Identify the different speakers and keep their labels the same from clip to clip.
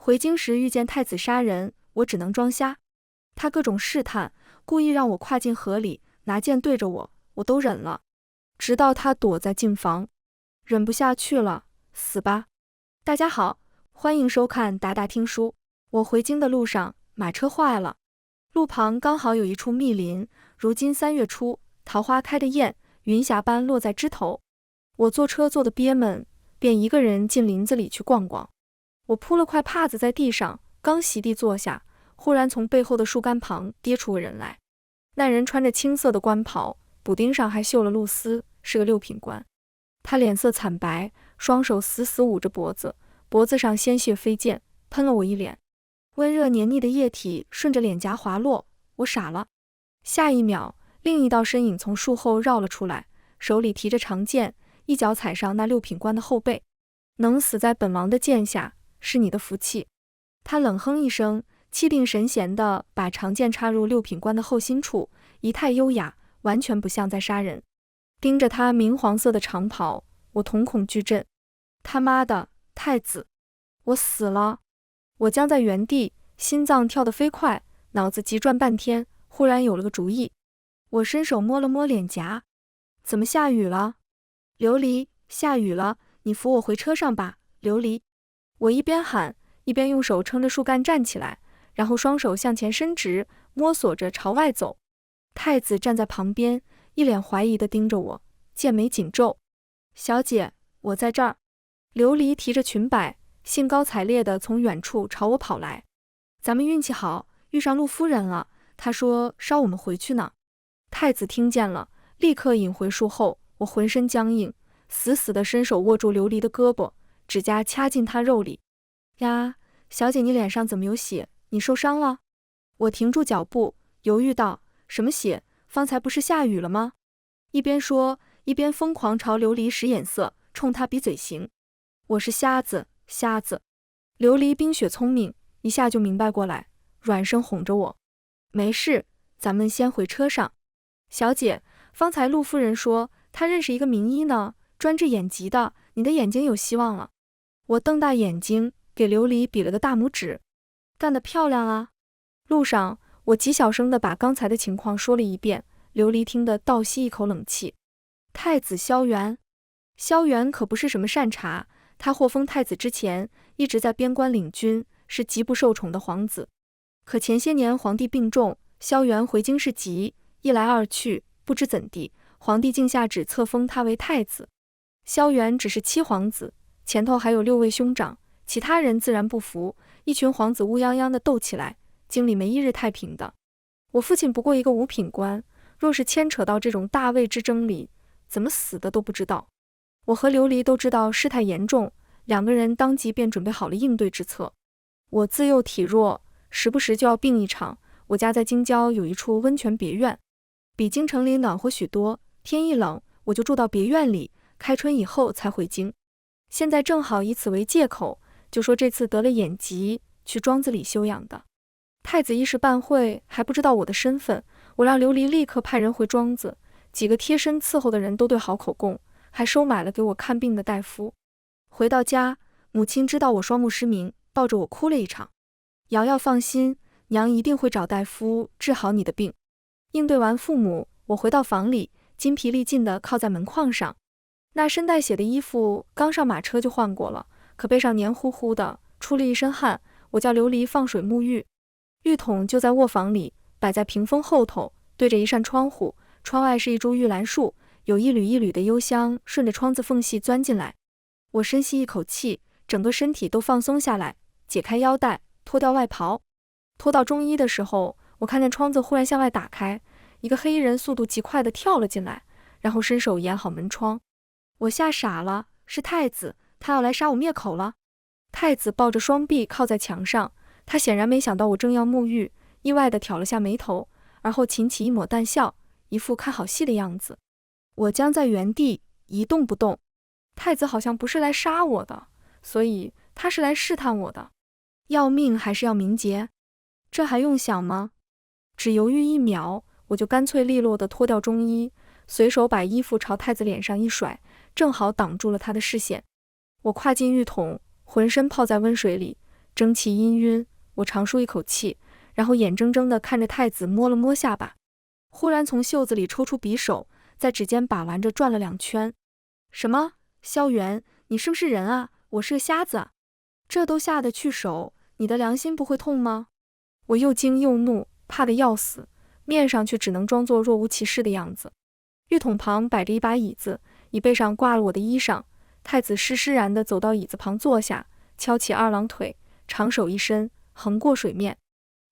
Speaker 1: 回京时遇见太子杀人，我只能装瞎。他各种试探，故意让我跨进河里，拿剑对着我，我都忍了。直到他躲在禁房，忍不下去了，死吧！大家好，欢迎收看达达听书。我回京的路上，马车坏了，路旁刚好有一处密林，如今3月初，桃花开得艳，云霞般落在枝头。我坐车坐得憋闷，便一个人进林子里去逛逛。我铺了块帕子在地上，刚席地坐下，忽然从背后的树干旁跌出个人来。那人穿着青色的官袍，补丁上还绣了露丝，是个6品官。他脸色惨白，双手死死捂着脖子，脖子上鲜血飞溅，喷了我一脸。温热黏腻的液体顺着脸颊滑落，我傻了。下一秒，另一道身影从树后绕了出来，手里提着长剑，一脚踩上那6品官的后背。能死在本王的剑下，是你的福气。他冷哼一声，气定神闲地把长剑插入6品官的后心处，仪态优雅，完全不像在杀人。盯着他明黄色的长袍，我瞳孔巨震。他妈的，太子！我死了！我僵在原地，心脏跳得飞快，脑子急转半天，忽然有了个主意。我伸手摸了摸脸颊，怎么下雨了？琉璃，下雨了，你扶我回车上吧，琉璃。我一边喊，一边用手撑着树干站起来，然后双手向前伸直，摸索着朝外走。太子站在旁边，一脸怀疑地盯着我，剑眉紧皱。小姐，我在这儿。琉璃提着裙摆，兴高采烈地从远处朝我跑来。咱们运气好，遇上陆夫人了，她说捎我们回去呢。太子听见了，立刻隐回树后。我浑身僵硬，死死地伸手握住琉璃的胳膊，指甲掐进她肉里。呀，小姐，你脸上怎么有血？你受伤了？我停住脚步，犹豫道：什么血？方才不是下雨了吗？一边说，一边疯狂朝琉璃使眼色，冲他比嘴型。我是瞎子，瞎子。琉璃冰雪聪明，一下就明白过来，软声哄着我：没事，咱们先回车上。小姐，方才陆夫人说她认识一个名医呢，专治眼疾的，你的眼睛有希望了。我瞪大眼睛，给琉璃比了个大拇指。干得漂亮啊！路上，我极小声地把刚才的情况说了一遍，琉璃听得倒吸一口冷气。太子萧元，萧元可不是什么善茬，他获封太子之前，一直在边关领军，是极不受宠的皇子。可前些年皇帝病重，萧元回京事急，一来二去，不知怎地，皇帝竟下旨册封他为太子。萧元只是7皇子，前头还有6位兄长，其他人自然不服，一群皇子乌泱泱地斗起来，京里没一日太平的。我父亲不过一个5品官，若是牵扯到这种大位之争里，怎么死的都不知道。我和琉璃都知道事态严重，2个人当即便准备好了应对之策。我自幼体弱，时不时就要病一场。我家在京郊有一处温泉别院，比京城里暖和许多，天一冷，我就住到别院里，开春以后才回京。现在正好以此为借口，就说这次得了眼疾，去庄子里休养的。太子一时半会还不知道我的身份，我让琉璃立刻派人回庄子，几个贴身伺候的人都对好口供，还收买了给我看病的大夫。回到家，母亲知道我双目失明，抱着我哭了一场。瑶瑶放心，娘一定会找大夫治好你的病。应对完父母，我回到房里，筋疲力尽地靠在门框上。那身带血的衣服刚上马车就换过了，可背上黏糊糊的，出了一身汗。我叫琉璃放水沐浴，浴桶就在卧房里，摆在屏风后头，对着一扇窗户，窗外是一株玉兰树，有一缕一缕的幽香顺着窗子缝隙钻进来。我深吸一口气，整个身体都放松下来，解开腰带，脱掉外袍。脱到中衣的时候，我看见窗子忽然向外打开，一个黑衣人速度极快地跳了进来，然后伸手掩好门窗。我吓傻了，是太子，他要来杀我灭口了。太子抱着双臂靠在墙上，他显然没想到我正要沐浴，意外地挑了下眉头，而后噙起一抹淡笑，一副看好戏的样子。我僵在原地一动不动。太子好像不是来杀我的，所以他是来试探我的。要命还是要名节？这还用想吗？只犹豫1秒，我就干脆利落地脱掉中衣，随手把衣服朝太子脸上一甩，正好挡住了他的视线。我跨进浴桶，浑身泡在温水里，蒸汽氤氲，我长舒一口气，然后眼睁睁地看着太子摸了摸下巴，忽然从袖子里抽出匕首，在指尖把玩着转了2圈。什么？萧元，你是不是人啊？我是个瞎子啊？这都下得去手，你的良心不会痛吗？我又惊又怒，怕得要死，面上却只能装作若无其事的样子。浴桶旁摆着一把椅子，椅背上挂了我的衣裳。太子施施然地走到椅子旁坐下，翘起2郎腿，长手一伸，横过水面，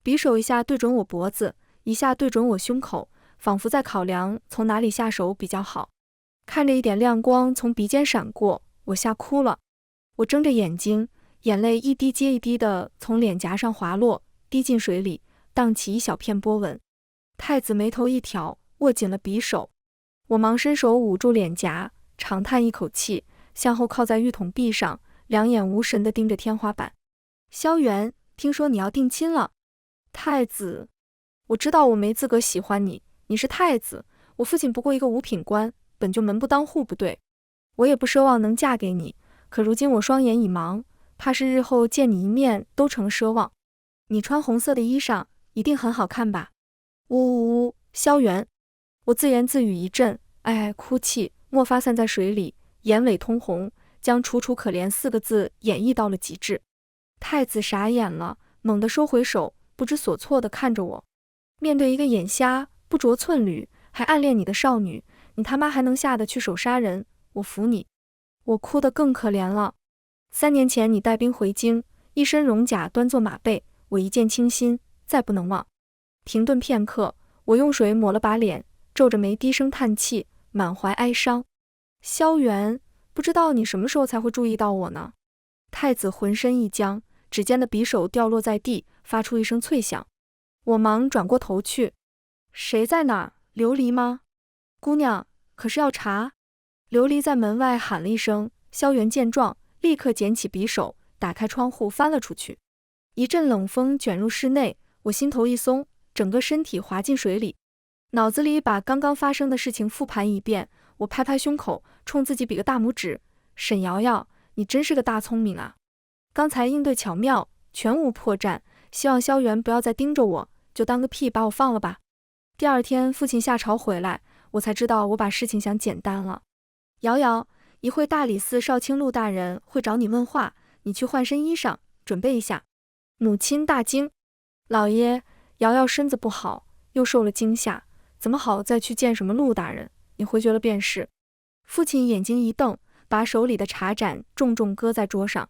Speaker 1: 匕首一下对准我脖子，一下对准我胸口，仿佛在考量从哪里下手比较好。看着一点亮光从鼻尖闪过，我吓哭了。我睁着眼睛，眼泪一滴接一滴地从脸颊上滑落，滴进水里，荡起一小片波纹。太子眉头一挑，握紧了匕首。我忙伸手捂住脸颊，长叹一口气，向后靠在浴桶壁上，两眼无神地盯着天花板。萧元，听说你要定亲了。太子，我知道我没资格喜欢你，你是太子，我父亲不过一个五品官，本就门不当户不对，我也不奢望能嫁给你，可如今我双眼已盲，怕是日后见你一面都成奢望。你穿红色的衣裳，一定很好看吧？呜呜呜，萧元，我自言自语一阵，唉唉哭泣，墨发散在水里，眼尾通红，将楚楚可怜4个字演绎到了极致。太子傻眼了，猛地收回手，不知所措地看着我。面对一个眼瞎不着寸缕还暗恋你的少女，你他妈还能下得去手杀人？我服你！我哭得更可怜了。3年前你带兵回京，一身戎甲端坐马背，我一见倾心，再不能忘。停顿片刻，我用水抹了把脸，皱着眉低声叹气，满怀哀伤。萧元，不知道你什么时候才会注意到我呢？太子浑身一僵，指尖的匕首掉落在地，发出一声脆响。我忙转过头去，谁在那儿？琉璃吗？姑娘，可是要茶？琉璃在门外喊了一声。萧元见状，立刻捡起匕首，打开窗户翻了出去。一阵冷风卷入室内，我心头一松，整个身体滑进水里。脑子里把刚刚发生的事情复盘一遍，我拍拍胸口，冲自己比个大拇指。沈瑶瑶，你真是个大聪明啊！刚才应对巧妙，全无破绽，希望萧元不要再盯着我，就当个屁把我放了吧。第2天父亲下朝回来，我才知道我把事情想简单了。瑶瑶，一会大理寺少卿陆大人会找你问话，你去换身衣裳，准备一下。母亲大惊，老爷，瑶瑶身子不好，又受了惊吓，怎么好再去见什么陆大人？你回绝了便是。父亲眼睛一瞪，把手里的茶盏重重搁在桌上。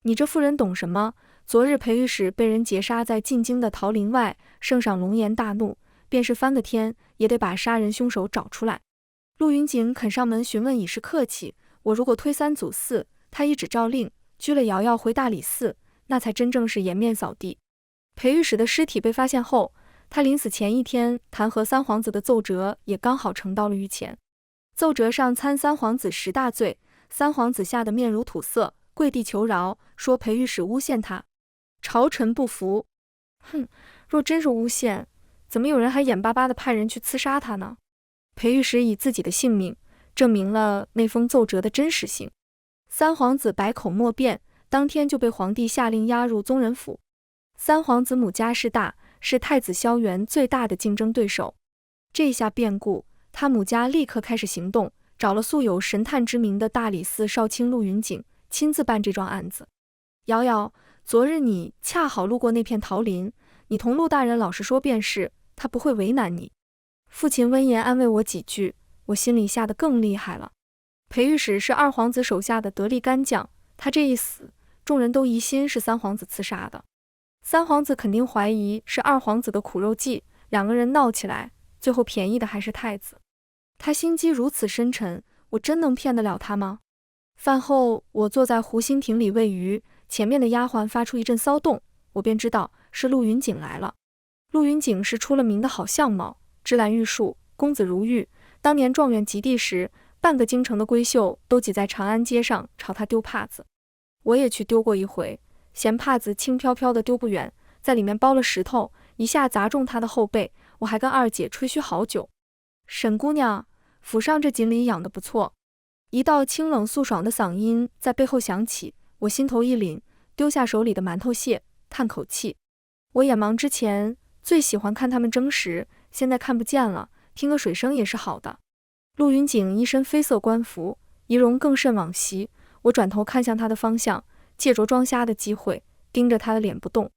Speaker 1: 你这妇人懂什么？昨日裴御史被人劫杀在进京的桃林外，圣上龙颜大怒，便是翻个天也得把杀人凶手找出来。陆云锦肯上门询问已是客气，我如果推3阻4，他一纸诏令拘了瑶瑶回大理寺，那才真正是颜面扫地。裴御史的尸体被发现后，他临死前1天弹劾3皇子的奏折也刚好呈到了御前。奏折上参3皇子10大罪，3皇子吓得面如土色，跪地求饶，说裴御史诬陷他。朝臣不服。哼，若真是诬陷，怎么有人还眼巴巴地派人去刺杀他呢？裴御史以自己的性命证明了那封奏折的真实性。3皇子百口莫辩，当天就被皇帝下令押入宗人府。3皇子母家世大，是太子萧元最大的竞争对手。这下变故，他母家立刻开始行动，找了素有神探之名的大理寺少卿陆云锦，亲自办这桩案子。瑶瑶，昨日你恰好路过那片桃林，你同陆大人老实说便是，他不会为难你。父亲温言安慰我几句，我心里吓得更厉害了。裴御史是2皇子手下的得力干将，他这一死，众人都疑心是3皇子刺杀的。3皇子肯定怀疑是2皇子的苦肉计，2个人闹起来，最后便宜的还是太子。他心机如此深沉，我真能骗得了他吗？饭后，我坐在湖心亭里喂鱼，前面的丫鬟发出一阵骚动，我便知道是陆云锦来了。陆云锦是出了名的好相貌，芝兰玉树，公子如玉。当年状元及第时，半个京城的闺秀都挤在长安街上朝他丢帕子。我也去丢过一回，嫌帕子轻飘飘的丢不远，在里面包了石头，一下砸中他的后背，我还跟2姐吹嘘好久。沈姑娘，府上这锦鲤养得不错。一道清冷素爽的嗓音在背后响起，我心头一凛，丢下手里的馒头屑，叹口气。我眼盲之前最喜欢看他们争食，现在看不见了，听个水声也是好的。陆云锦一身绯色官服，仪容更甚往昔。我转头看向他的方向，借着装瞎的机会，盯着他的脸不动。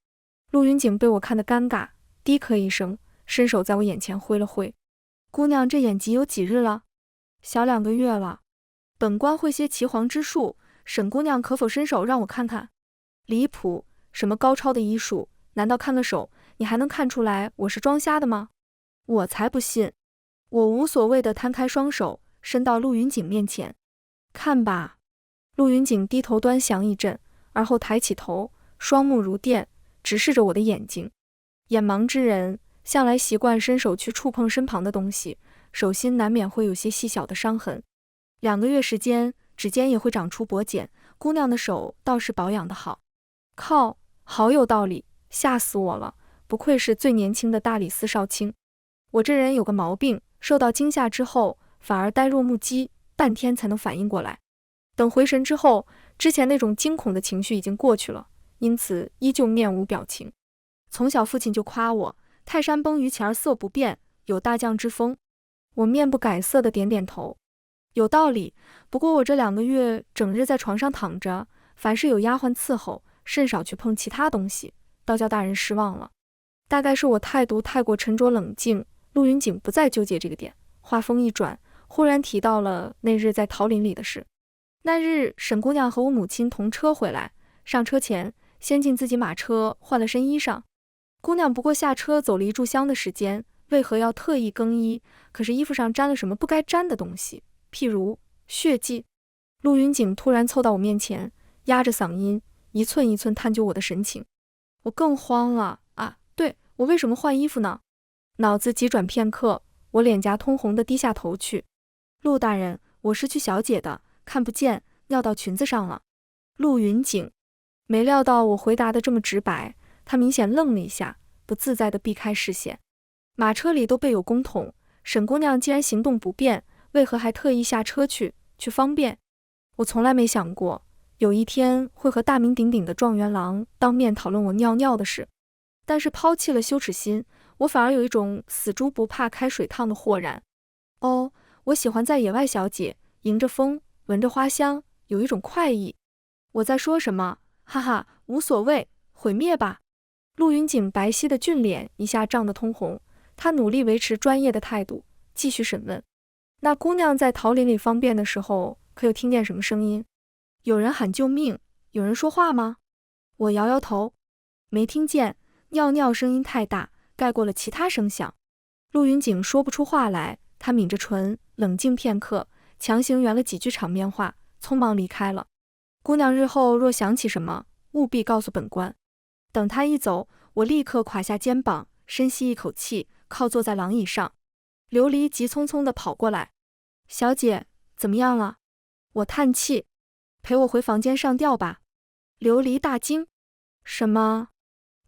Speaker 1: 陆云锦被我看得尴尬，低咳一声，伸手在我眼前挥了挥。姑娘这眼疾有几日了？小2个月了。本官会些岐黄之术，沈姑娘可否伸手让我看看？离谱，什么高超的医术？难道看个手，你还能看出来我是装瞎的吗？我才不信。我无所谓地摊开双手，伸到陆云锦面前。看吧。陆云锦低头端详一阵，而后抬起头，双目如电，直视着我的眼睛。眼盲之人向来习惯伸手去触碰身旁的东西，手心难免会有些细小的伤痕。2个月时间，指尖也会长出薄茧，姑娘的手倒是保养得好。靠，好有道理，吓死我了，不愧是最年轻的大理寺少卿。我这人有个毛病，受到惊吓之后，反而呆若木鸡，半天才能反应过来。等回神之后，之前那种惊恐的情绪已经过去了，因此依旧面无表情。从小父亲就夸我，泰山崩于前而色不变，有大将之风。我面不改色的点点头。有道理，不过我这2个月整日在床上躺着，凡是有丫鬟伺候，甚少去碰其他东西，倒叫大人失望了。大概是我态度太过沉着冷静，陆云锦不再纠结这个点，话锋一转，忽然提到了那日在桃林里的事。那日沈姑娘和我母亲同车回来，上车前先进自己马车换了身衣裳。姑娘不过下车走了1炷香的时间，为何要特意更衣？可是衣服上沾了什么不该沾的东西，譬如血迹。陆云锦突然凑到我面前，压着嗓音，一寸一寸探究我的神情。我更慌了啊！对，我为什么换衣服呢？脑子急转片刻，我脸颊通红的低下头去。陆大人，我是去小姐的，看不见，尿到裙子上了。陆云锦没料到我回答的这么直白，他明显愣了一下，不自在地避开视线。马车里都备有公桶，沈姑娘既然行动不便，为何还特意下车去方便？我从来没想过有一天会和大名鼎鼎的状元郎当面讨论我尿尿的事，但是抛弃了羞耻心，我反而有一种死猪不怕开水烫的豁然。哦，我喜欢在野外小姐，迎着风，闻着花香，有一种快意。我在说什么？哈哈，无所谓，毁灭吧。陆云锦白皙的俊脸一下涨得通红，他努力维持专业的态度，继续审问。那姑娘在桃林里方便的时候，可有听见什么声音？有人喊救命？有人说话吗？我摇摇头，没听见，尿尿声音太大，盖过了其他声响。陆云锦说不出话来，他抿着唇，冷静片刻，强行圆了几句场面话，匆忙离开了。姑娘日后若想起什么，务必告诉本官。等他一走，我立刻垮下肩膀，深吸一口气，靠坐在廊椅上。琉璃急匆匆地跑过来，小姐，怎么样了？我叹气，陪我回房间上吊吧。琉璃大惊，什么？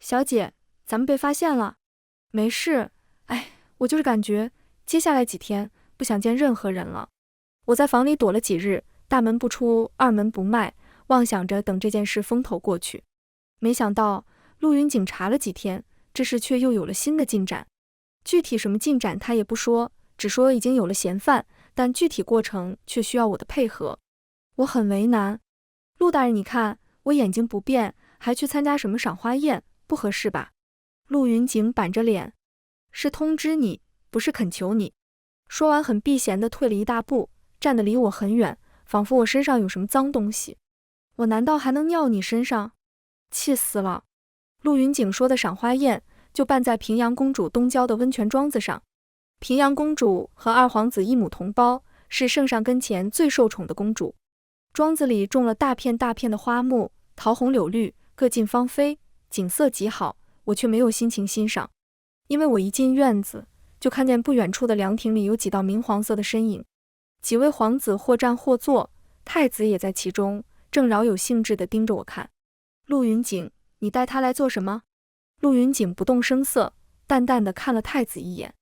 Speaker 1: 小姐，咱们被发现了？没事，哎，我就是感觉接下来几天不想见任何人了。我在房里躲了几日，大门不出，二门不迈，妄想着等这件事风头过去。没想到陆云锦查了几天，这事却又有了新的进展。具体什么进展他也不说，只说已经有了嫌犯，但具体过程却需要我的配合。我很为难。陆大人，你看我眼睛不便，还去参加什么赏花宴，不合适吧？陆云锦板着脸，是通知你，不是恳求你。说完很避嫌地退了一大步，站得离我很远，仿佛我身上有什么脏东西。我难道还能尿你身上？气死了。陆云锦说的赏花宴就办在平阳公主东郊的温泉庄子上。平阳公主和二皇子一母同胞，是圣上跟前最受宠的公主。庄子里种了大片大片的花木，桃红柳绿，各尽芳菲，景色极好，我却没有心情欣赏。因为我一进院子，就看见不远处的凉亭里有几道明黄色的身影，几位皇子或站或坐，太子也在其中，正饶有兴致地盯着我看。陆云锦，你带他来做什么？陆云锦不动声色，淡淡地看了太子一眼。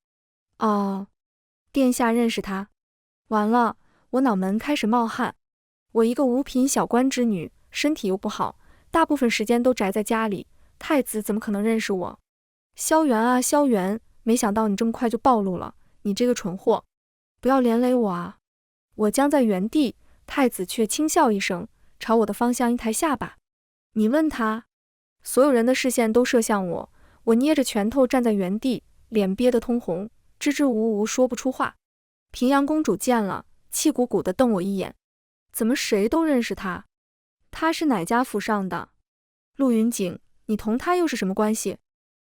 Speaker 1: 哦，殿下认识他？完了，我脑门开始冒汗。我一个五品小官之女，身体又不好，大部分时间都宅在家里，太子怎么可能认识我？萧元啊，萧元，没想到你这么快就暴露了，你这个蠢货，不要连累我啊！我僵在原地，太子却轻笑一声，朝我的方向一抬下巴。你问他。所有人的视线都射向我，我捏着拳头站在原地，脸憋得通红，支支吾吾说不出话。平阳公主见了，气鼓鼓地瞪我一眼。怎么谁都认识他？他是哪家府上的？陆云锦，你同他又是什么关系？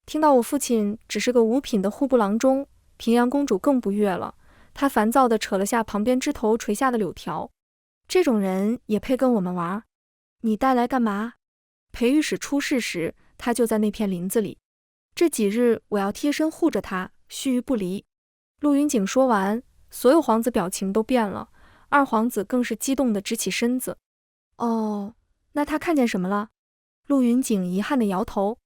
Speaker 1: 听到我父亲只是个五品的户部郎中，平阳公主更不悦了，她烦躁地扯了下旁边枝头垂下的柳条。这种人也配跟我们玩？你带来干嘛？裴御史出事时，他就在那片林子里。这几日我要贴身护着他，须臾不离。陆云锦说完，所有皇子表情都变了，二皇子更是激动地直起身子。哦，那他看见什么了？陆云锦遗憾地摇头。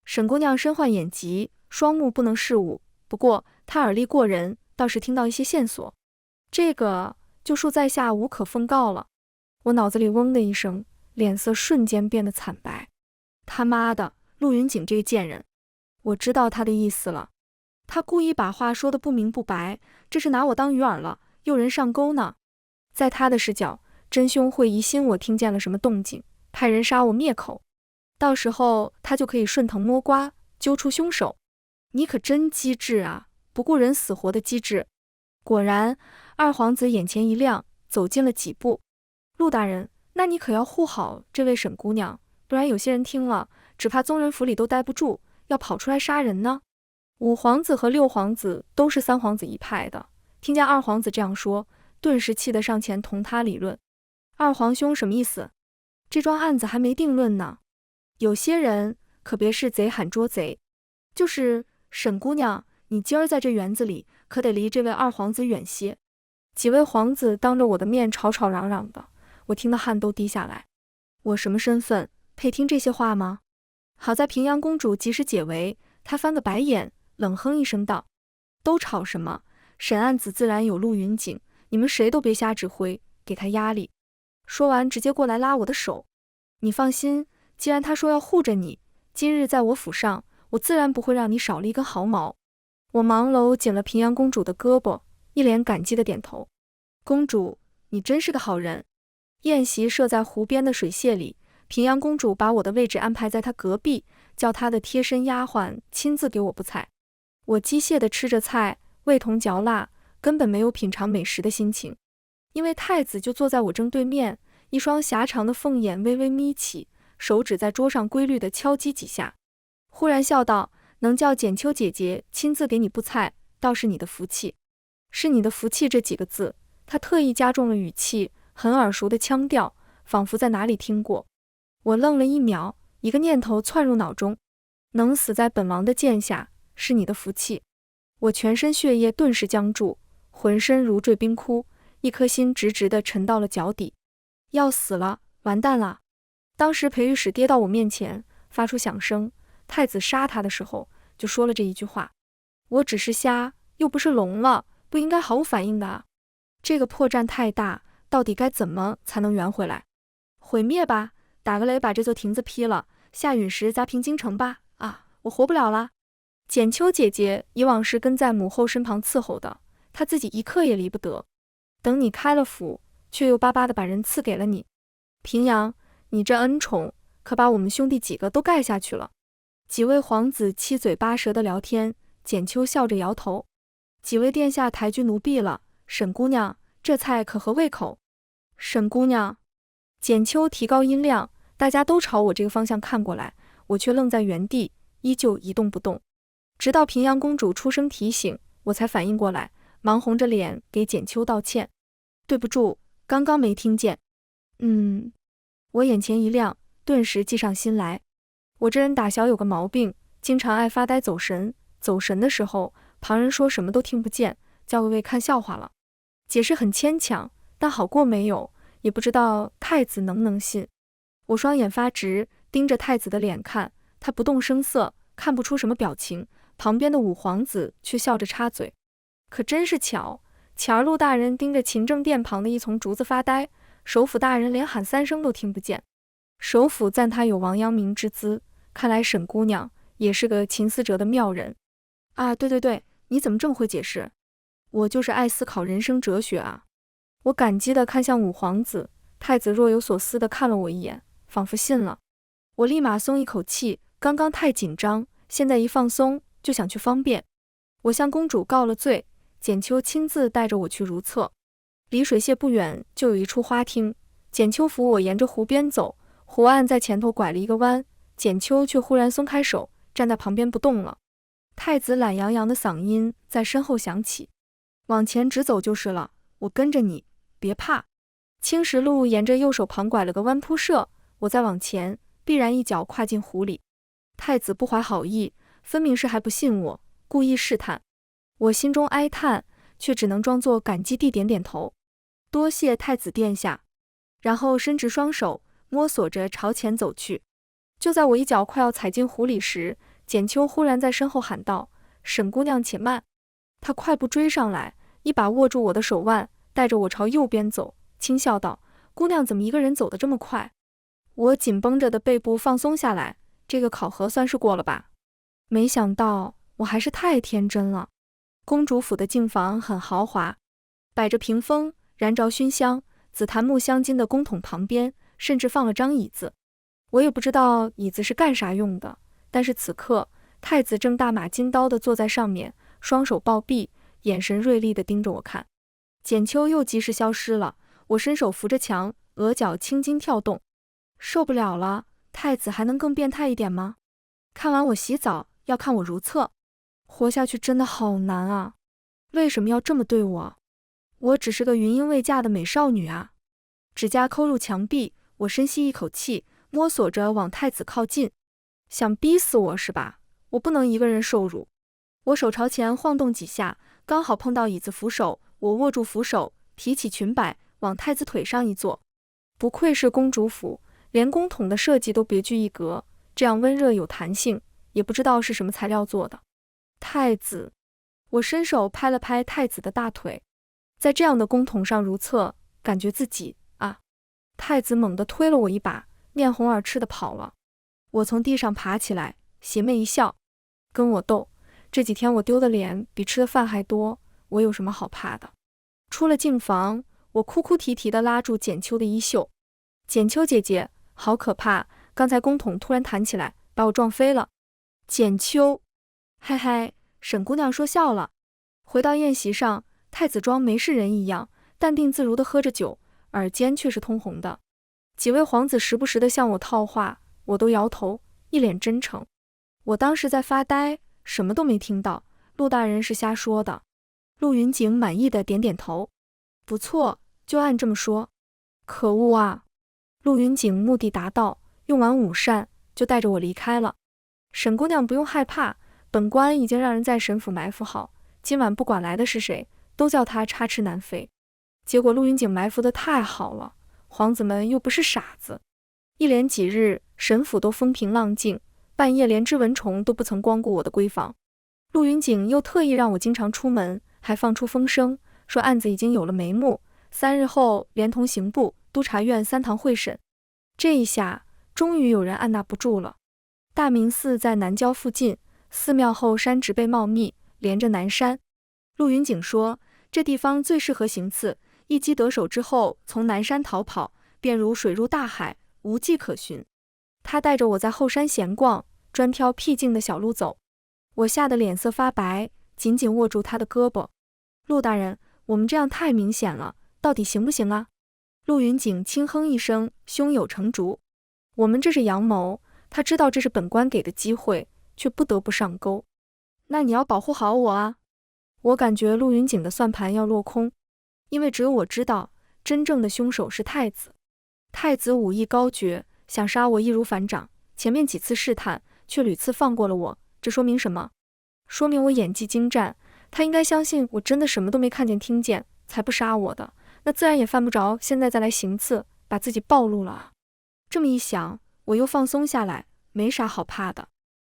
Speaker 1: 沈姑娘身患眼疾，双目不能视物，不过她耳力过人，倒是听到一些线索。这个就恕在下无可奉告了。我脑子里嗡的一声，脸色瞬间变得惨白。他妈的，陆云锦这个贱人！我知道他的意思了，他故意把话说得不明不白，这是拿我当鱼饵了，诱人上钩呢。在他的视角，真凶会疑心我听见了什么动静，派人杀我灭口，到时候他就可以顺藤摸瓜，揪出凶手。你可真机智啊，不顾人死活的机智。果然，二皇子眼前一亮，走近了几步。陆大人，那你可要护好这位沈姑娘，不然有些人听了，只怕宗人府里都待不住，要跑出来杀人呢。五皇子和六皇子都是三皇子一派的，听见二皇子这样说，顿时气得上前同他理论。二皇兄什么意思？这桩案子还没定论呢。有些人可别是贼喊捉贼，就是沈姑娘，你今儿在这园子里，可得离这位二皇子远些。几位皇子当着我的面吵吵嚷嚷的，我听得汗都滴下来。我什么身份，配听这些话吗？好在平阳公主及时解围，她翻个白眼，冷哼一声道：都吵什么？审案子自然有陆云锦，你们谁都别瞎指挥，给他压力。说完直接过来拉我的手。你放心，既然他说要护着你，今日在我府上，我自然不会让你少了一根毫毛。我忙搂紧了平阳公主的胳膊，一脸感激的点头。公主，你真是个好人。宴席设在湖边的水榭里，平阳公主把我的位置安排在她隔壁，叫她的贴身丫鬟亲自给我布菜。我机械地吃着菜，味同嚼蜡，根本没有品尝美食的心情。因为太子就坐在我正对面，一双狭长的凤眼微微眯起，手指在桌上规律地敲击几下，忽然笑道：能叫简秋姐姐亲自给你布菜，倒是你的福气。是你的福气这几个字，他特意加重了语气，很耳熟的腔调，仿佛在哪里听过。我愣了一秒，一个念头窜入脑中：能死在本王的剑下，是你的福气。我全身血液顿时僵住，浑身如坠冰窟，一颗心直直地沉到了脚底。要死了，完蛋了！当时裴御史跌到我面前，发出响声，太子杀他的时候就说了这一句话。我只是瞎，又不是聋了，不应该毫无反应的啊。这个破绽太大，到底该怎么才能圆回来？毁灭吧，打个雷把这座亭子劈了，下陨石砸平京城吧！啊，我活不了了。简秋姐姐以往是跟在母后身旁伺候的，她自己一刻也离不得。等你开了府，却又巴巴地把人赐给了你。平阳，你这恩宠可把我们兄弟几个都盖下去了。几位皇子七嘴八舌地聊天，简秋笑着摇头。几位殿下抬举奴婢了，沈姑娘，这菜可合胃口。沈姑娘，简秋提高音量，大家都朝我这个方向看过来，我却愣在原地，依旧一动不动。直到平阳公主出声提醒，我才反应过来，忙红着脸给简秋道歉。对不住，刚刚没听见。我眼前一亮，顿时计上心来。我这人打小有个毛病，经常爱发呆走神，走神的时候，旁人说什么都听不见，叫各位看笑话了。解释很牵强，但好过没有，也不知道太子能不能信。我双眼发直，盯着太子的脸看，他不动声色，看不出什么表情，旁边的五皇子却笑着插嘴。可真是巧，前儿陆大人盯着勤政殿旁的一丛竹子发呆，首辅大人连喊三声都听不见。首府赞他有王阳明之姿，看来沈姑娘也是个擒思哲的妙人。啊，对，你怎么这么会解释？我就是爱思考人生哲学啊。我感激地看向五皇子，太子若有所思地看了我一眼，仿佛信了。我立马松一口气，刚刚太紧张，现在一放松就想去方便。我向公主告了罪，简秋亲自带着我去如厕。离水榭不远就有一处花厅，简秋扶我沿着湖边走，湖岸在前头拐了一个弯，简秋却忽然松开手，站在旁边不动了。太子懒洋洋的嗓音在身后响起：“往前直走就是了，我跟着你，别怕。”青石路沿着右手旁拐了个弯铺设，我再往前，必然一脚跨进湖里。太子不怀好意，分明是还不信我，故意试探。我心中哀叹，却只能装作感激地点点头。多谢太子殿下。然后伸直双手，摸索着朝前走去。就在我一脚快要踩进湖里时，简秋忽然在身后喊道：“沈姑娘且慢！”她快步追上来，一把握住我的手腕，带着我朝右边走，轻笑道：“姑娘怎么一个人走得这么快？”我紧绷着的背部放松下来，这个考核算是过了吧？没想到我还是太天真了。公主府的净房很豪华，摆着屏风，燃着熏香，紫檀木镶金的公桶旁边甚至放了张椅子。我也不知道椅子是干啥用的，但是此刻太子正大马金刀地坐在上面，双手抱臂，眼神锐利地盯着我看。简秋又及时消失了，我伸手扶着墙，额角青筋跳动。受不了了，太子还能更变态一点吗？看完我洗澡，要看我如厕，活下去真的好难啊！为什么要这么对我？我只是个云英未嫁的美少女啊！指甲抠入墙壁，我深吸一口气，摸索着往太子靠近。想逼死我是吧？我不能一个人受辱。我手朝前晃动几下，刚好碰到椅子扶手，我握住扶手，提起裙摆，往太子腿上一坐。不愧是公主府，连公桶的设计都别具一格，这样温热有弹性，也不知道是什么材料做的。太子，我伸手拍了拍太子的大腿，在这样的公桶上如厕，感觉自己啊！太子猛地推了我一把，面红耳赤地跑了。我从地上爬起来，邪魅一笑，跟我斗，这几天我丢的脸比吃的饭还多，我有什么好怕的？出了净房，我哭哭啼啼地拉住简秋的衣袖。简秋姐姐，好可怕，刚才公桶突然弹起来，把我撞飞了。简秋，嘿嘿，沈姑娘说笑了。回到宴席上，太子装没事人一样，淡定自如地喝着酒，耳尖却是通红的。几位皇子时不时地向我套话，我都摇头，一脸真诚。我当时在发呆，什么都没听到，陆大人是瞎说的。陆云景满意的点点头，不错，就按这么说。可恶啊！陆云景目的达到，用完午膳就带着我离开了。沈姑娘不用害怕，本官已经让人在沈府埋伏好，今晚不管来的是谁，都叫他插翅难飞。结果陆云景埋伏的太好了，皇子们又不是傻子。一连几日，沈府都风平浪静，半夜连只蚊虫都不曾光顾我的闺房。陆云景又特意让我经常出门，还放出风声，说案子已经有了眉目，3日后连同刑部、督察院3堂会审。这一下，终于有人按捺不住了。大明寺在南郊附近，寺庙后山植被茂密，连着南山。陆云景说，这地方最适合行刺，一击得手之后，从南山逃跑，便如水入大海，无迹可寻。他带着我在后山闲逛，专挑僻静的小路走。我吓得脸色发白，紧紧握住他的胳膊。陆大人，我们这样太明显了，到底行不行啊？陆云景轻哼一声，胸有成竹。我们这是阳谋，他知道这是本官给的机会，却不得不上钩。那你要保护好我啊！我感觉陆云景的算盘要落空，因为只有我知道，真正的凶手是太子。太子武艺高绝，想杀我易如反掌，前面几次试探，却屡次放过了我，这说明什么？说明我演技精湛，他应该相信我真的什么都没看见听见，才不杀我的，那自然也犯不着现在再来行刺，把自己暴露了啊。这么一想，我又放松下来，没啥好怕的。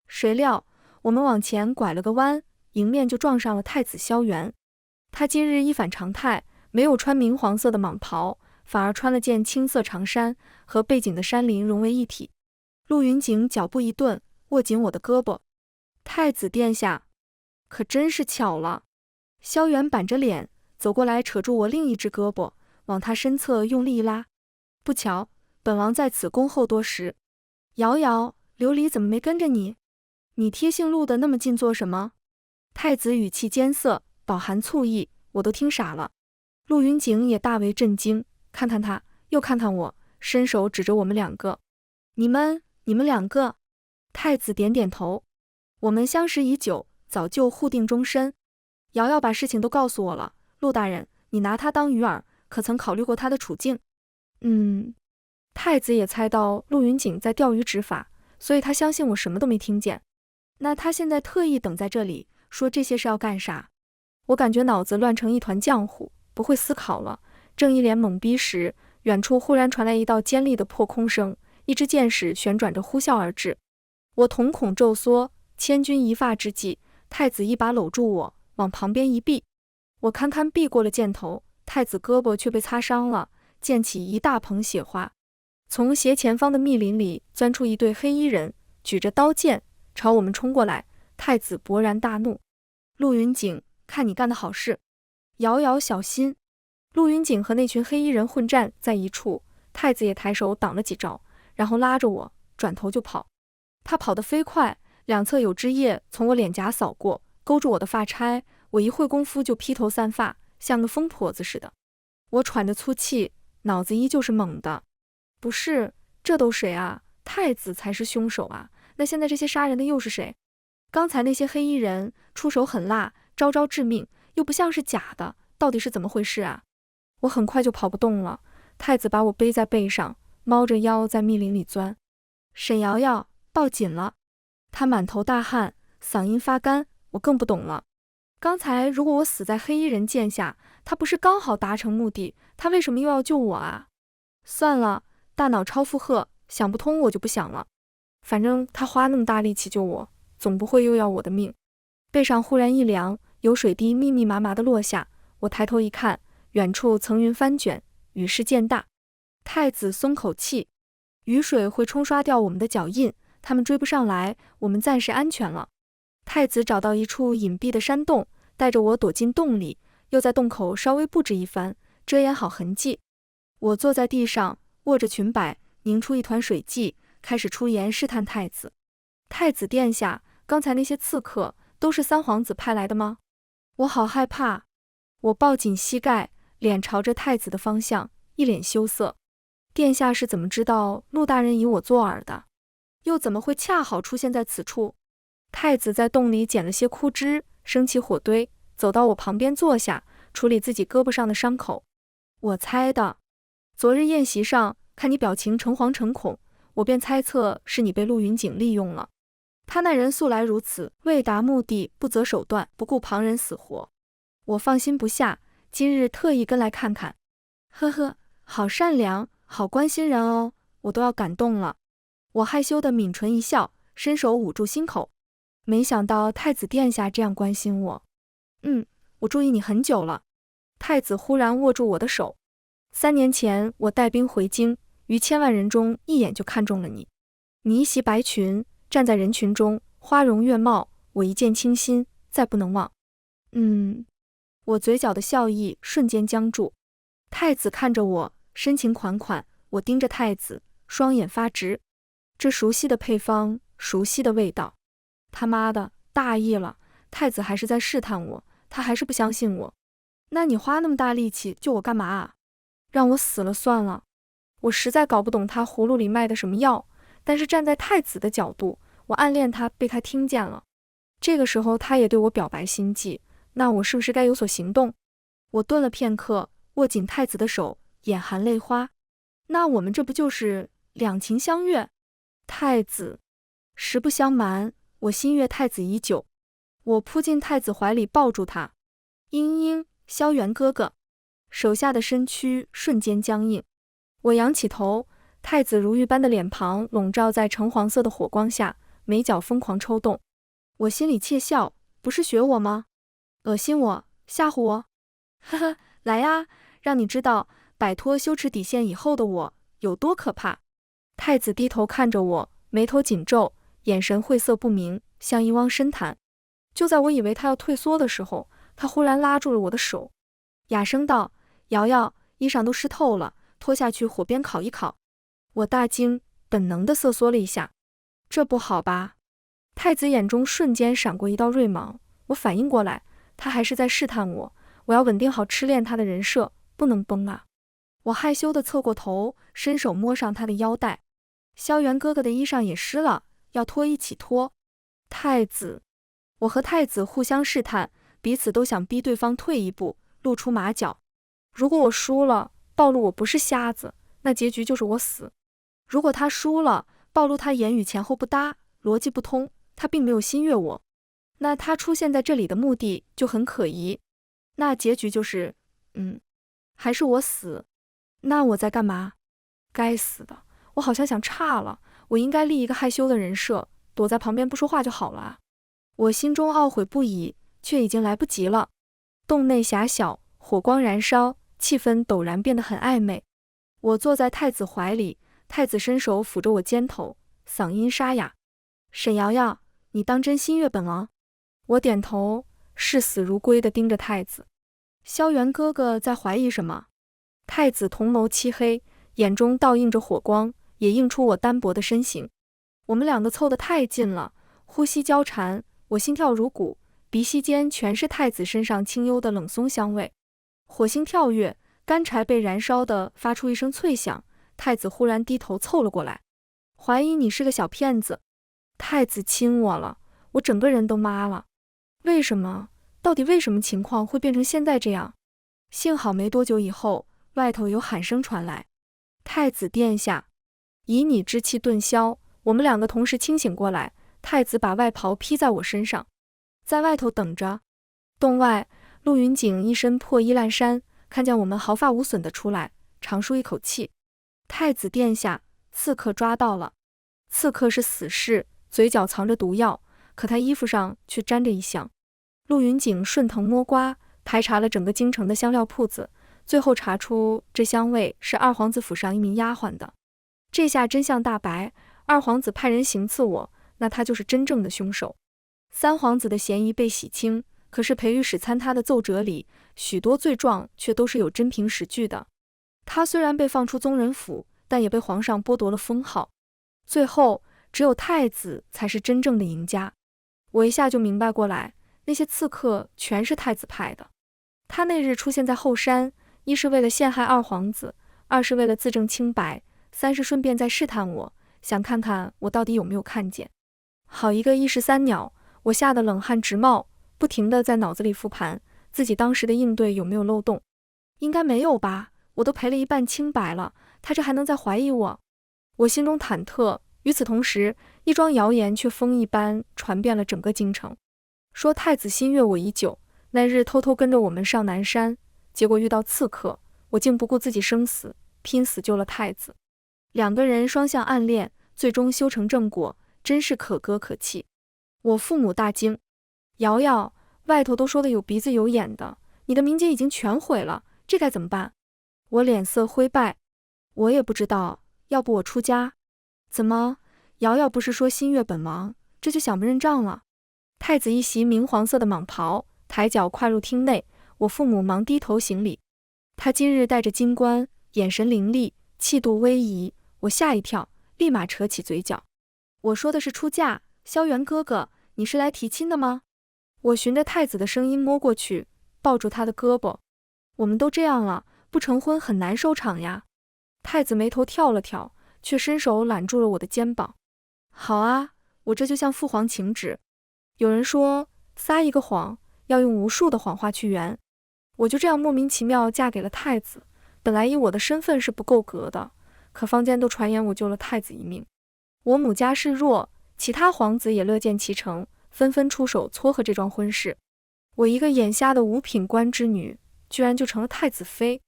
Speaker 1: 谁料我们往前拐了个弯，迎面就撞上了太子萧元。他今日一反常态，没有穿明黄色的蟒袍，反而穿了件青色长衫，和背景的山林融为一体。陆云锦脚步一顿，握紧我的胳膊。太子殿下，可真是巧了。萧元板着脸走过来，扯住我另一只胳膊，往他身侧用力一拉。不巧，本王在此恭候多时。瑶瑶，琉璃怎么没跟着你？你贴姓陆的那么近做什么？太子语气艰涩，饱含醋意，我都听傻了。陆云锦也大为震惊，看看他，又看看我，伸手指着我们两个。你们两个？太子点点头。我们相识已久，早就互定终身。瑶瑶把事情都告诉我了。陆大人，你拿他当鱼饵，可曾考虑过他的处境？太子也猜到陆云锦在钓鱼执法，所以他相信我什么都没听见。那他现在特意等在这里，说这些是要干啥？我感觉脑子乱成一团浆糊，不会思考了。正一脸懵逼时，远处忽然传来一道尖利的破空声，一支箭矢旋转着呼啸而至。我瞳孔骤缩，千钧一发之际，太子一把搂住我，往旁边一避。我堪堪避过了箭头，太子胳膊却被擦伤了，溅起一大捧血花。从斜前方的密林里钻出一队黑衣人，举着刀剑朝我们冲过来。太子勃然大怒：陆云锦，看你干的好事！瑶瑶小心！陆云锦和那群黑衣人混战在一处，太子也抬手挡了几招，然后拉着我转头就跑。他跑得飞快，两侧有枝叶从我脸颊扫过，勾住我的发钗，我一会功夫就披头散发，像个疯婆子似的。我喘着粗气，脑子依旧是懵的。不是，这都谁啊？太子才是凶手啊！那现在这些杀人的又是谁？刚才那些黑衣人出手狠辣，招招致命，又不像是假的，到底是怎么回事啊？我很快就跑不动了，太子把我背在背上，猫着腰在密林里钻。沈瑶瑶，抱紧了！他满头大汗，嗓音发干，我更不懂了。刚才如果我死在黑衣人剑下，他不是刚好达成目的，他为什么又要救我啊？算了，大脑超负荷，想不通我就不想了。反正他花那么大力气救我，总不会又要我的命。背上忽然一凉，有水滴密密麻麻地落下。我抬头一看，远处层云翻卷，雨势渐大。太子松口气，雨水会冲刷掉我们的脚印，他们追不上来，我们暂时安全了。太子找到一处隐蔽的山洞，带着我躲进洞里，又在洞口稍微布置一番，遮掩好痕迹。我坐在地上，握着裙摆，凝出一团水迹，开始出言试探太子。太子殿下，刚才那些刺客都是三皇子派来的吗？我好害怕。我抱紧膝盖，脸朝着太子的方向，一脸羞涩。殿下是怎么知道陆大人以我作饵的？又怎么会恰好出现在此处？太子在洞里捡了些枯枝，升起火堆，走到我旁边坐下，处理自己胳膊上的伤口。我猜的。昨日宴席上，看你表情诚惶诚恐，我便猜测是你被陆云锦利用了。他那人素来如此，为达目的不择手段，不顾旁人死活。我放心不下，今日特意跟来看看。呵呵，好善良，好关心人哦，我都要感动了。我害羞地抿唇一笑，伸手捂住心口。没想到太子殿下这样关心我。我注意你很久了。太子忽然握住我的手。3年前我带兵回京，于千万人中一眼就看中了你。你一袭白裙，站在人群中，花容月貌，我一见倾心，再不能忘。我嘴角的笑意瞬间僵住。太子看着我，深情款款，我盯着太子，双眼发直。这熟悉的配方，熟悉的味道。他妈的，大意了，太子还是在试探我，他还是不相信我。那你花那么大力气救我干嘛啊？让我死了算了。我实在搞不懂他葫芦里卖的什么药，但是站在太子的角度，我暗恋他被他听见了。这个时候他也对我表白心迹，那我是不是该有所行动？我顿了片刻，握紧太子的手，眼含泪花。那我们这不就是两情相悦？太子，实不相瞒，我心悦太子已久。我扑进太子怀里，抱住他。嘤，萧元哥哥。手下的身躯瞬间僵硬。我仰起头，太子如玉般的脸庞笼罩在橙黄色的火光下，眉角疯狂抽动。我心里窃笑，不是学我吗？恶心我，吓唬我？呵呵，来呀，让你知道摆脱羞耻底线以后的我有多可怕。太子低头看着我，眉头紧皱，眼神晦涩不明，像一汪深潭。就在我以为他要退缩的时候，他忽然拉住了我的手，哑声道：瑶瑶，衣裳都湿透了，脱下去火边烤一烤。我大惊，本能地瑟缩了一下。这不好吧？太子眼中瞬间闪过一道锐芒，我反应过来，他还是在试探我，我要稳定好痴恋他的人设，不能崩啊。我害羞地侧过头，伸手摸上他的腰带。萧元哥哥的衣裳也湿了，要脱一起脱。太子，我和太子互相试探，彼此都想逼对方退一步，露出马脚。如果我输了，暴露我不是瞎子，那结局就是我死。如果他输了，暴露他言语前后不搭，逻辑不通，他并没有心悦我，那他出现在这里的目的就很可疑。那结局就是还是我死。那我在干嘛？该死的，我好像想差了，我应该立一个害羞的人设，躲在旁边不说话就好了啊。我心中懊悔不已，却已经来不及了。洞内狭小，火光燃烧，气氛陡然变得很暧昧。我坐在太子怀里，太子伸手抚着我肩头，嗓音沙哑：沈瑶瑶，你当真心悦本王？我点头，视死如归地盯着太子。萧元哥哥在怀疑什么？太子瞳眸漆黑，眼中倒映着火光，也映出我单薄的身形。我们两个凑得太近了，呼吸交缠，我心跳如鼓，鼻息间全是太子身上清幽的冷松香味。火星跳跃，干柴被燃烧的发出一声脆响，太子忽然低头凑了过来，怀疑你是个小骗子。太子亲我了，我整个人都麻了。为什么？到底为什么情况会变成现在这样？幸好没多久以后，外头有喊声传来：太子殿下，以你之气顿消。我们两个同时清醒过来，太子把外袍披在我身上，在外头等着。洞外，陆云锦一身破衣烂衫，看见我们毫发无损地出来，长舒一口气：太子殿下，刺客抓到了。刺客是死士，嘴角藏着毒药，可他衣服上却沾着异香。陆云锦顺藤摸瓜，排查了整个京城的香料铺子，最后查出这香味是二皇子府上一名丫鬟的。这下真相大白，二皇子派人行刺我，那他就是真正的凶手。三皇子的嫌疑被洗清，可是裴御史参他的奏折里，许多罪状却都是有真凭实据的。他虽然被放出宗人府，但也被皇上剥夺了封号。最后，只有太子才是真正的赢家。我一下就明白过来，那些刺客全是太子派的。他那日出现在后山，一是为了陷害二皇子，二是为了自证清白，三是顺便在试探我，想看看我到底有没有看见。好一个一石三鸟，我吓得冷汗直冒，不停地在脑子里复盘自己当时的应对有没有漏洞。应该没有吧，我都赔了一半清白了，他这还能再怀疑我？我心中忐忑。与此同时，一桩谣言却风一般传遍了整个京城，说太子心悦我已久，那日偷偷跟着我们上南山，结果遇到刺客，我竟不顾自己生死，拼死救了太子。两个人双向暗恋，最终修成正果，真是可歌可泣。我父母大惊：瑶瑶，外头都说的有鼻子有眼的，你的名节已经全毁了，这该怎么办？我脸色灰败：我也不知道，要不我出家？怎么，瑶瑶不是说心悦本王，这就想不认账了？太子一袭明黄色的蟒袍，抬脚跨入厅内，我父母忙低头行礼。他今日戴着金冠，眼神凌厉，气度威仪，我吓一跳，立马扯起嘴角。我说的是出嫁，萧元哥哥，你是来提亲的吗？我循着太子的声音摸过去，抱住他的胳膊。我们都这样了，不成婚很难收场呀。太子眉头跳了跳，却伸手揽住了我的肩膀。好啊，我这就向父皇请旨。有人说，撒一个谎，要用无数的谎话去圆。我就这样莫名其妙嫁给了太子，本来以我的身份是不够格的，可坊间都传言我救了太子一命。我母家势弱，其他皇子也乐见其成，纷纷出手撮合这桩婚事。我一个眼瞎的五品官之女，居然就成了太子妃。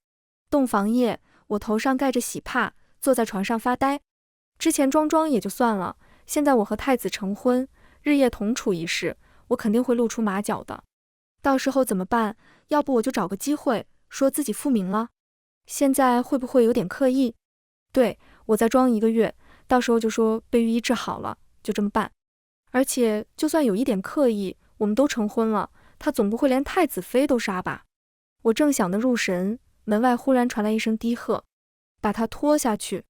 Speaker 1: 洞房夜，我头上盖着喜帕，坐在床上发呆。之前装也就算了，现在我和太子成婚，日夜同处一室，我肯定会露出马脚的。到时候怎么办？要不我就找个机会说自己复明了。现在会不会有点刻意？对，我再装1个月，到时候就说被御医治好了，就这么办。而且就算有一点刻意，我们都成婚了，他总不会连太子妃都杀吧？我正想得入神，门外忽然传来一声低喝：“把他拖下去！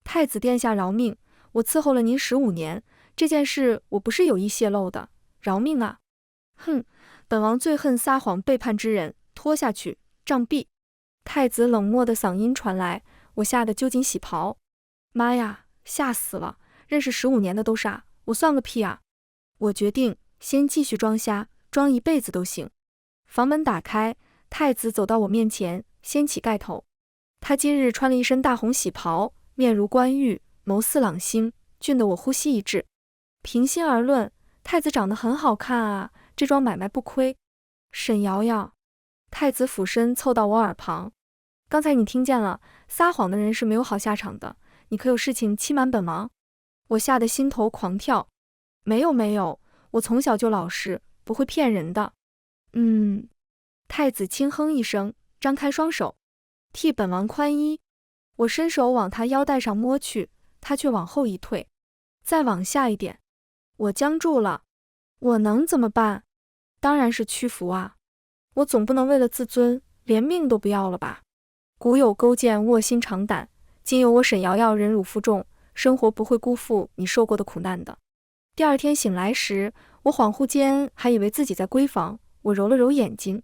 Speaker 1: 太子殿下饶命，我伺候了您15年，这件事我不是有意泄露的，饶命啊！”哼，本王最恨撒谎背叛之人，拖下去，杖毙！太子冷漠的嗓音传来，我吓得揪紧喜袍。妈呀，吓死了！认识15年的都杀，我算个屁啊！我决定先继续装瞎，装一辈子都行。房门打开，太子走到我面前，掀起盖头。他今日穿了一身大红喜袍，面如冠玉，眸似朗星，俊得我呼吸一滞。平心而论，太子长得很好看啊，这桩买卖不亏。沈瑶瑶，太子俯身凑到我耳旁，刚才你听见了，撒谎的人是没有好下场的，你可有事情欺瞒本王？我吓得心头狂跳。没有，我从小就老实，不会骗人的。太子轻哼一声，张开双手，替本王宽衣。我伸手往他腰带上摸去，他却往后一退，再往下一点。我僵住了，我能怎么办？当然是屈服啊！我总不能为了自尊，连命都不要了吧？古有勾践卧薪尝胆，今有我沈瑶瑶忍辱负重，生活不会辜负你受过的苦难的。第二天醒来时，我恍惚间还以为自己在闺房，我揉了揉眼睛，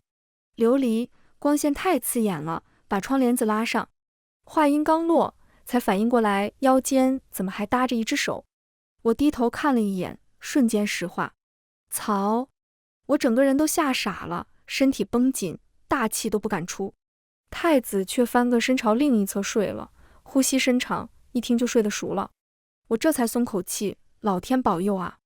Speaker 1: 琉璃光线太刺眼了，把窗帘子拉上。话音刚落，才反应过来腰间怎么还搭着一只手。我低头看了一眼，瞬间石化。曹！我整个人都吓傻了，身体绷紧，大气都不敢出。太子却翻个身朝另一侧睡了，呼吸深长，一听就睡得熟了。我这才松口气，老天保佑啊！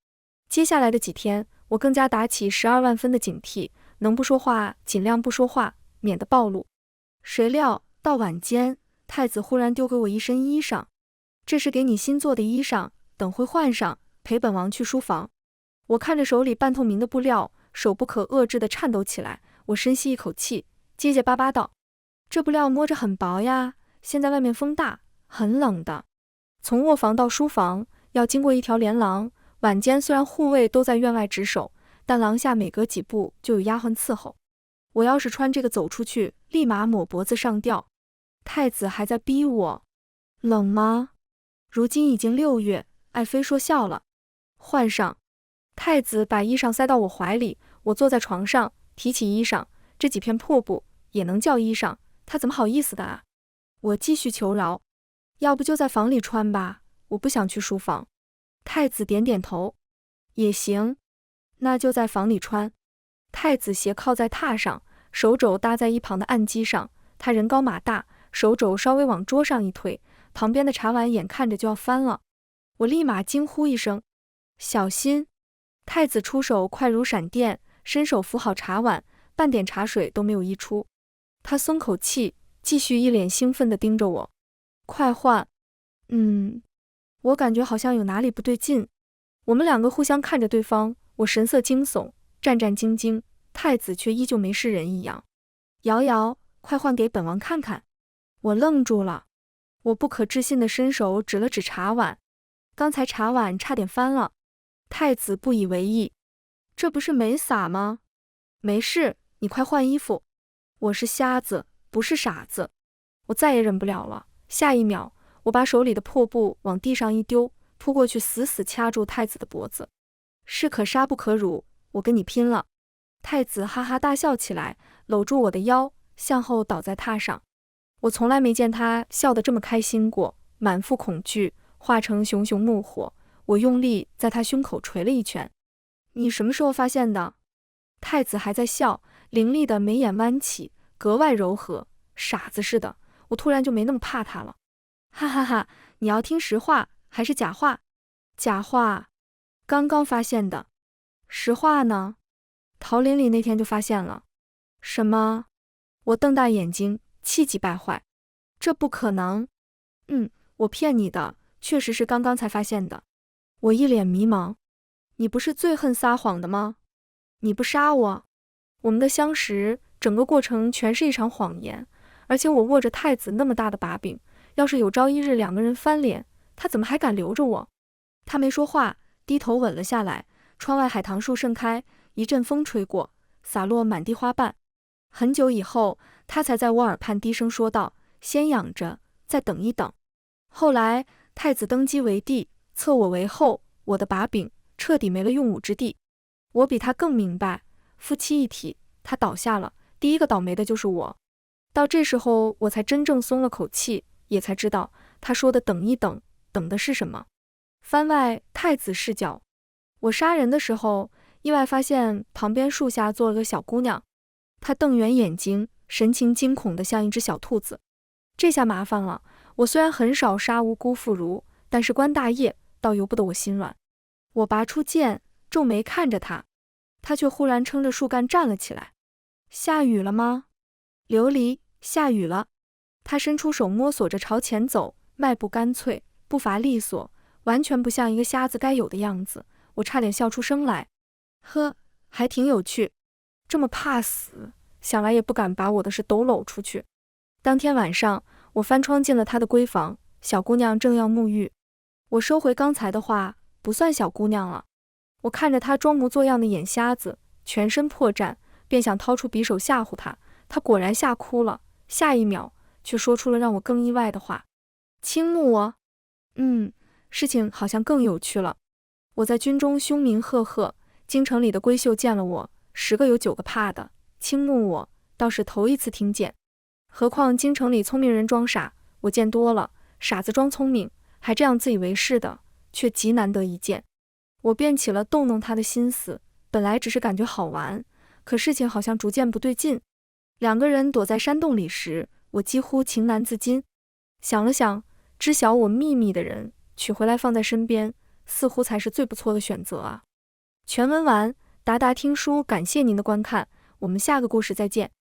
Speaker 1: 接下来的几天，我更加打起12万分的警惕，能不说话尽量不说话，免得暴露。谁料到晚间，太子忽然丢给我一身衣裳，这是给你新做的衣裳，等会换上，陪本王去书房。我看着手里半透明的布料，手不可遏制地颤抖起来。我深吸一口气，结结巴巴道：“这布料摸着很薄呀，现在外面风大，很冷的。从卧房到书房要经过一条连廊，晚间虽然护卫都在院外值守，但廊下每隔几步就有丫鬟伺候。我要是穿这个走出去，立马抹脖子上吊。太子还在逼我，冷吗？如今已经6月，爱妃说笑了。换上。”太子把衣裳塞到我怀里，我坐在床上，提起衣裳，这几片破布也能叫衣裳，他怎么好意思的啊？我继续求饶，要不就在房里穿吧，我不想去书房。太子点点头，也行，那就在房里穿。太子斜靠在榻上，手肘搭在一旁的案几上，他人高马大，手肘稍微往桌上一推，旁边的茶碗眼看着就要翻了。我立马惊呼一声：“小心！”太子出手快如闪电，伸手扶好茶碗，半点茶水都没有溢出。他松口气，继续一脸兴奋地盯着我。快换！我感觉好像有哪里不对劲。我们两个互相看着对方，我神色惊悚，战战兢兢，太子却依旧没事人一样。瑶瑶，快换给本王看看。我愣住了，我不可置信地伸手指了指茶碗，刚才茶碗差点翻了。太子不以为意，这不是没洒吗？没事，你快换衣服。我是瞎子，不是傻子。我再也忍不了了，下一秒，我把手里的破布往地上一丢，扑过去死死掐住太子的脖子。士可杀不可辱，我跟你拼了！太子哈哈大笑起来，搂住我的腰，向后倒在榻上。我从来没见他笑得这么开心过，满腹恐惧化成熊熊怒火。我用力在他胸口捶了一拳。你什么时候发现的？太子还在笑，凌厉的眉眼弯起，格外柔和，傻子似的。我突然就没那么怕他了。哈哈哈，你要听实话还是假话？假话，刚刚发现的。实话呢？桃林里那天就发现了。什么？我瞪大眼睛，气急败坏。这不可能。我骗你的，确实是刚刚才发现的。我一脸迷茫，你不是最恨撒谎的吗？你不杀我，我们的相识整个过程全是一场谎言，而且我握着太子那么大的把柄，要是有朝一日两个人翻脸，他怎么还敢留着我？他没说话，低头吻了下来。窗外海棠树盛开，一阵风吹过，洒落满地花瓣。很久以后，他才在我耳畔低声说道：“先养着，再等一等。”后来太子登基为帝，册我为后，我的把柄彻底没了用武之地。我比他更明白，夫妻一体，他倒下了，第一个倒霉的就是我。到这时候，我才真正松了口气，也才知道他说的等一等，等的是什么。番外太子视角，我杀人的时候，意外发现旁边树下坐了个小姑娘，她瞪圆眼睛，神情惊恐得像一只小兔子。这下麻烦了，我虽然很少杀无辜妇孺，但是官大业倒由不得我心软。我拔出剑，皱眉看着她，她却忽然撑着树干站了起来。下雨了吗？琉璃，下雨了。她伸出手摸索着朝前走，迈步干脆，步伐利索，完全不像一个瞎子该有的样子。我差点笑出声来。呵，还挺有趣。这么怕死，想来也不敢把我的事都搂出去。当天晚上，我翻窗进了她的闺房，小姑娘正要沐浴。我收回刚才的话，不算小姑娘了。我看着她装模作样的眼瞎子，全身破绽，便想掏出匕首吓唬她。她果然吓哭了，下一秒却说出了让我更意外的话：“倾慕我？事情好像更有趣了。我在军中凶名赫赫，京城里的闺秀见了我，10个有9个怕的，倾慕我倒是头一次听见。何况京城里聪明人装傻，我见多了，傻子装聪明，还这样自以为是的，却极难得一见。我便起了逗弄他的心思，本来只是感觉好玩，可事情好像逐渐不对劲。2个人躲在山洞里时，我几乎情难自禁。想了想，知晓我秘密的人取回来放在身边，似乎才是最不错的选择啊。全文完，达达听书感谢您的观看，我们下个故事再见。